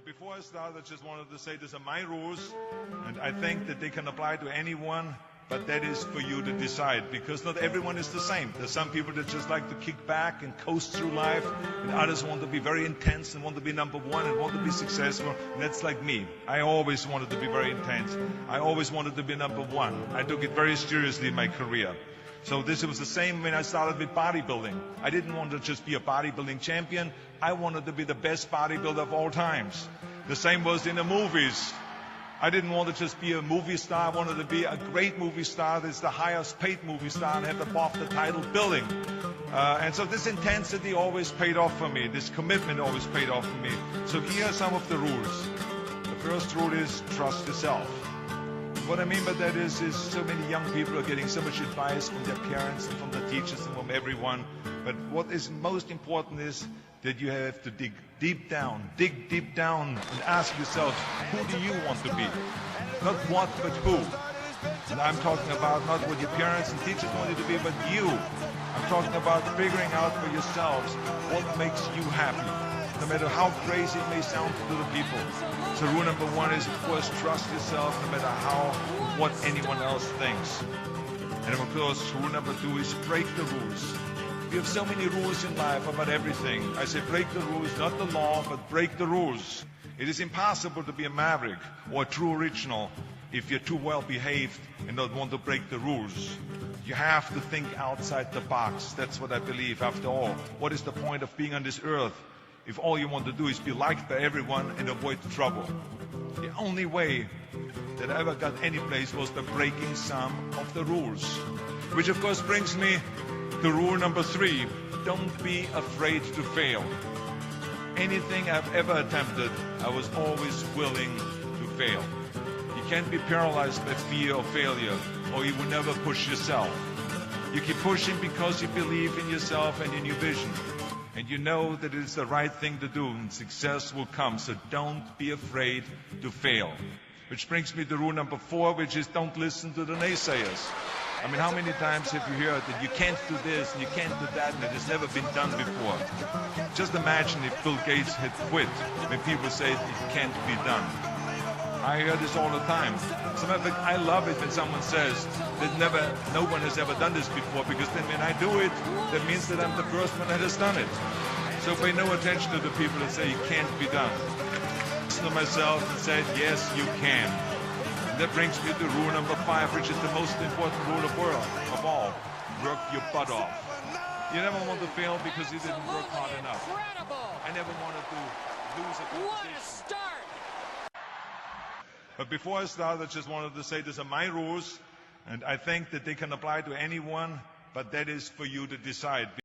But before I start, I just wanted to say these are my rules, and I think that they can apply to anyone, but that is for you to decide, because not everyone is the same. There's some people that just like to kick back and coast through life, and others want to be very intense and want to be number one and want to be successful, and that's like me. I always wanted to be very intense. I always wanted to be number one. I took it very seriously in my career. So this was the same when I started with bodybuilding. I didn't want to just be a bodybuilding champion. I wanted to be the best bodybuilder of all times. The same was in the movies. I didn't want to just be a movie star. I wanted to be a great movie star that's the highest paid movie star and have the BAFTA title billing. And so this intensity always paid off for me. This commitment always paid off for me. So here are some of the rules. The first rule is trust yourself. What I mean by that is so many young people are getting so much advice from their parents and from the teachers and from everyone. But what is most important is that you have to dig deep down and ask yourself, who do you want to be? Not what, but who. And I'm talking about not what your parents and teachers want you to be, but you. I'm talking about figuring out for yourselves what makes you happy, no matter how crazy it may sound to the people. So rule number one is, of course, trust yourself no matter what anyone else thinks. And of course, rule number two is break the rules. We have so many rules in life about everything. I say break the rules, not the law, but break the rules. It is impossible to be a maverick or a true original if you're too well behaved and don't want to break the rules. You have to think outside the box. That's what I believe. After all, what is the point of being on this earth if all you want to do is be liked by everyone and avoid trouble? The only way that I ever got any place was by breaking some of the rules. Which of course brings me to rule number three. Don't be afraid to fail. Anything I've ever attempted, I was always willing to fail. You can't be paralyzed by fear of failure, or you will never push yourself. You keep pushing because you believe in yourself and in your vision. And you know that it is the right thing to do, and success will come. So don't be afraid to fail. Which brings me to rule number four, which is don't listen to the naysayers. I mean, how many times have you heard that you can't do this and you can't do that and it has never been done before? Just imagine if Bill Gates had quit when people say it can't be done. I hear this all the time. As a matter of fact, I love it when someone says that no one has ever done this before, because then when I do it, that means that I'm the first one that has done it. So pay no attention to the people that say it can't be done. Listen to myself and say, yes, you can. And that brings me to rule number five, which is the most important rule of all. Work your butt off. You never want to fail because you didn't work hard enough. I never wanted to lose a competition. But before I start, I just wanted to say these are my rules, and I think that they can apply to anyone, but that is for you to decide.